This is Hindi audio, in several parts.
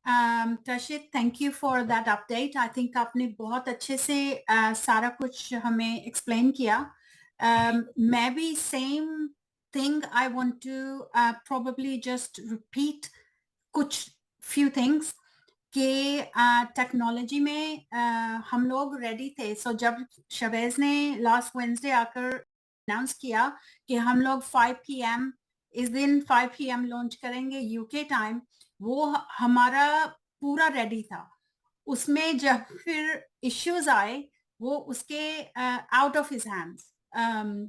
Tashit, thank you for that update. I think आपने बहुत अच्छे से सारा कुछ हमें एक्सप्लेन किया। मैं भी same thing I want to probably just repeat कुछ फ्यू थिंग्स कि टेक्नोलॉजी में हम लोग रेडी थे। सो जब शवेज ने लास्ट वेंसडे आकर अनाउंस किया कि हम लोग 5 PM इस दिन 5 PM लॉन्च करेंगे यूके टाइम, वो हमारा पूरा रेडी था। उसमें जब फिर इश्यूज आए, वो उसके आउट ऑफ हिज हैंड्स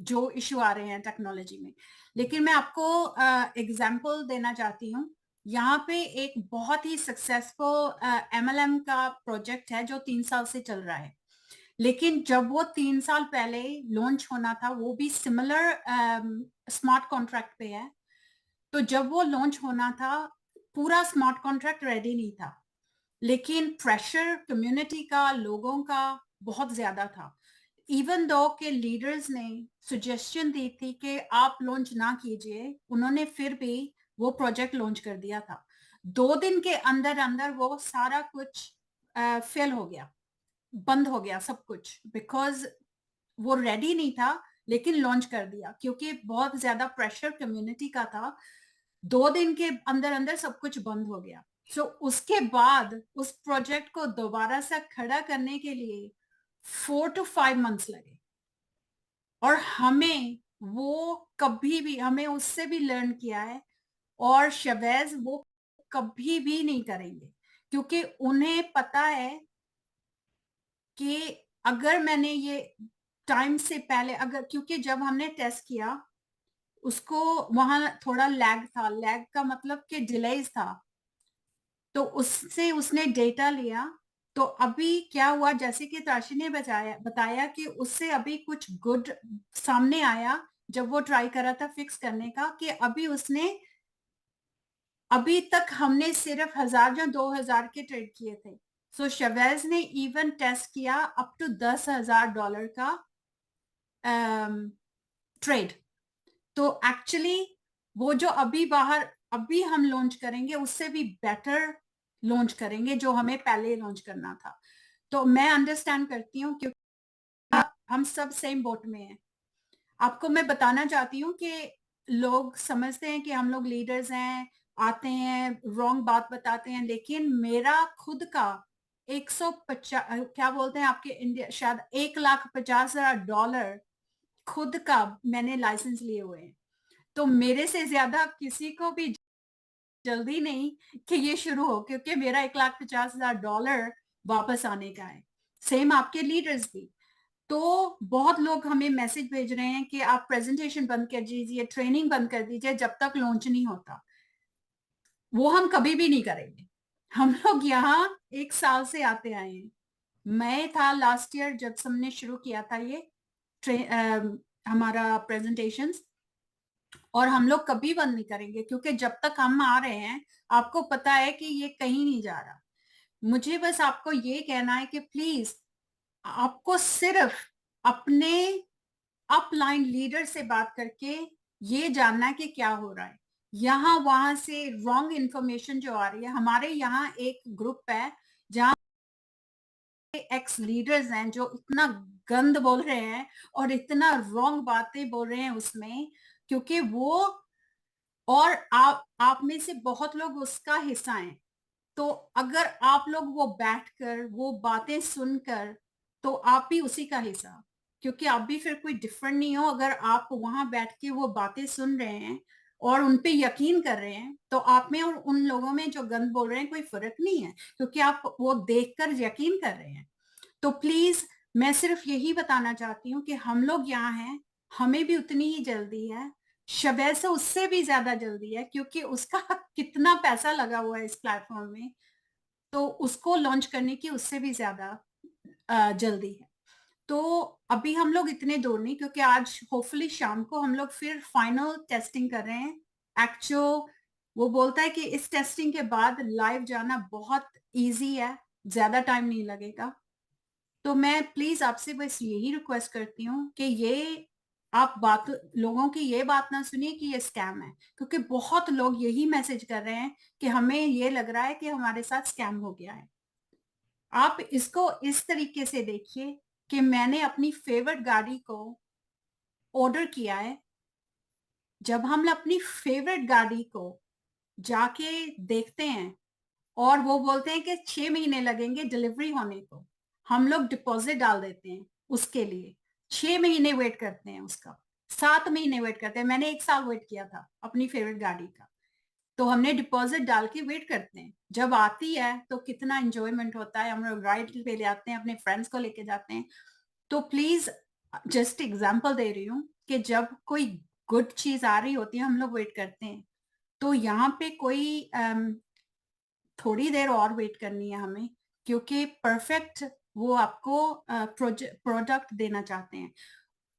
जो इश्यू आ रहे हैं टेक्नोलॉजी में। लेकिन मैं आपको एग्जांपल देना चाहती हूँ। यहाँ पे एक बहुत ही सक्सेसफुल MLM का प्रोजेक्ट है जो 3 साल से चल रहा है। लेकिन जब वो 3 साल पहले लॉन्च होना था, वो भी सिमिलर स्मार्ट कॉन्ट्रैक्ट पे है। तो जब वो लॉन्च होना था, पूरा स्मार्ट कॉन्ट्रैक्ट रेडी नहीं था। लेकिन प्रेशर कम्युनिटी का, लोगों का बहुत ज्यादा था। इवन दो के लीडर्स ने सुजेशन दी थी कि आप लॉन्च ना कीजिए, उन्होंने फिर भी वो प्रोजेक्ट लॉन्च कर दिया था। 2 दिन के अंदर अंदर वो सारा कुछ फेल हो गया, बंद हो गया सब कुछ, बिकॉज वो रेडी नहीं था। लेकिन लॉन्च कर दिया क्योंकि बहुत ज्यादा प्रेशर कम्युनिटी का था। 2 दिन के अंदर अंदर सब कुछ बंद हो गया। उसके बाद उस प्रोजेक्ट को दोबारा से खड़ा करने के लिए 4 to 5 मंथ्स लगे। और हमें वो कभी भी, हमें उससे भी लर्न किया है। और शवेज वो कभी भी नहीं करेंगे, क्योंकि उन्हें पता है कि अगर मैंने ये टाइम से पहले, अगर, क्योंकि जब हमने टेस्ट किया उसको, वहां थोड़ा लैग था। लैग का मतलब कि डिलेज था। तो उससे उसने डेटा लिया। तो अभी क्या हुआ, जैसे कि ताशी ने बताया बताया कि उससे अभी कुछ गुड सामने आया जब वो ट्राई करा था फिक्स करने का, कि अभी उसने, अभी तक हमने सिर्फ 1000 या 2000 के ट्रेड किए थे। सो शवेज ने इवन टेस्ट किया अप टू $10,000 का ट्रेड। तो एक्चुअली वो जो अभी बाहर, अभी हम लॉन्च करेंगे उससे भी बेटर लॉन्च करेंगे जो हमें पहले लॉन्च करना था। तो मैं अंडरस्टैंड करती हूँ, क्योंकि हम सब सेम बोट में हैं। आपको मैं बताना चाहती हूँ कि लोग समझते हैं कि हम लोग लीडर्स हैं, आते हैं रॉन्ग बात बताते हैं। लेकिन मेरा खुद का 150, क्या बोलते हैं आपके इंडिया, शायद $1,50,000 खुद का मैंने लाइसेंस लिए हुए हैं। तो मेरे से ज्यादा किसी को भी जल्दी नहीं कि ये शुरू हो, क्योंकि मेरा $1,50,000 वापस आने का है। सेम आपके लीडर्स भी। तो बहुत लोग हमें मैसेज भेज रहे हैं कि आप प्रेजेंटेशन बंद कर दीजिए, ट्रेनिंग बंद कर दीजिए जब तक लॉन्च नहीं होता। वो हम कभी भी नहीं करेंगे। हम लोग यहाँ 1 साल से आते आए हैं। मैं था लास्ट ईयर जब हमने शुरू किया था ये हमारा प्रेजेंटेशंस। और हम लोग कभी बंद नहीं करेंगे, क्योंकि जब तक हम आ रहे हैं, आपको पता है कि ये कहीं नहीं जा रहा। मुझे बस आपको ये कहना है कि प्लीज, आपको सिर्फ अपने अपलाइन लीडर से बात करके ये जानना है कि क्या हो रहा है। यहाँ वहां से रॉन्ग इंफॉर्मेशन जो आ रही है, हमारे यहाँ एक ग्रुप है जहाँ एक्स लीडर्स हैं जो इतना गंद बोल रहे हैं और इतना रॉन्ग बातें बोल रहे हैं उसमें, क्योंकि वो, और आप में से बहुत लोग उसका हिस्सा हैं। तो अगर आप लोग वो बैठकर वो बातें सुनकर, तो आप भी उसी का हिस्सा, क्योंकि आप भी फिर कोई डिफरेंट नहीं हो। अगर आप वहां बैठ के वो बातें सुन रहे हैं और उन पे यकीन कर रहे हैं, तो आप में और उन लोगों में जो गंद बोल रहे हैं कोई फर्क नहीं है, क्योंकि आप वो देखकर यकीन कर रहे हैं। तो प्लीज, मैं सिर्फ यही बताना चाहती हूँ कि हम लोग यहाँ हैं, हमें भी उतनी ही जल्दी है। शबे से उससे भी ज्यादा जल्दी है, क्योंकि उसका कितना पैसा लगा हुआ है इस प्लेटफॉर्म में। तो उसको लॉन्च करने की उससे भी ज्यादा जल्दी है। तो अभी हम लोग इतने दूर नहीं, क्योंकि आज होपफुली शाम को हम लोग फिर फाइनल टेस्टिंग कर रहे हैं। एक्चुअल, वो बोलता है कि इस टेस्टिंग के बाद लाइव जाना बहुत इजी है, ज्यादा टाइम नहीं लगेगा। तो मैं प्लीज आपसे बस यही रिक्वेस्ट करती हूँ कि ये आप बात लोगों की ये बात ना सुनिए कि ये स्कैम है, क्योंकि बहुत लोग यही मैसेज कर रहे हैं कि हमें ये लग रहा है कि हमारे साथ स्कैम हो गया है। आप इसको इस तरीके से देखिए कि मैंने अपनी फेवरेट गाड़ी को ऑर्डर किया है। जब हम अपनी फेवरेट गाड़ी को जाके देखते हैं और वो बोलते हैं कि 6 महीने लगेंगे डिलीवरी होने को, हम लोग डिपॉजिट डाल देते हैं उसके लिए, 6 महीने वेट करते हैं उसका, 7 महीने वेट करते हैं। मैंने 1 साल वेट किया था अपनी फेवरेट गाड़ी का। तो हमने डिपॉजिट डाल के वेट करते हैं, जब आती है तो कितना एंजॉयमेंट होता है, हम लोग राइड पे ले आते हैं, अपने फ्रेंड्स को लेके जाते हैं। तो प्लीज, जस्ट एग्जांपल दे रही हूँ कि जब कोई गुड चीज आ रही होती है हम लोग वेट करते हैं। तो यहाँ पे कोई थोड़ी देर और वेट करनी है हमें, क्योंकि परफेक्ट वो आपको प्रोडक्ट देना चाहते हैं।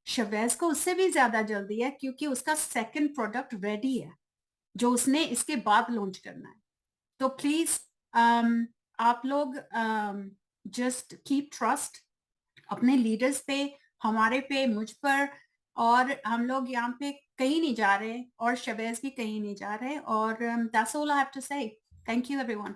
शवेज को उससे भी ज्यादा जल्दी है, क्योंकि उसका सेकंड प्रोडक्ट रेडी है जो उसने इसके बाद लॉन्च करना है। तो प्लीज आप लोग जस्ट कीप ट्रस्ट अपने लीडर्स पे, हमारे पे, मुझ पर। और हम लोग यहाँ पे कहीं नहीं जा रहे और शवेज भी कहीं नहीं जा रहे। और that's all I have to say. Thank you everyone.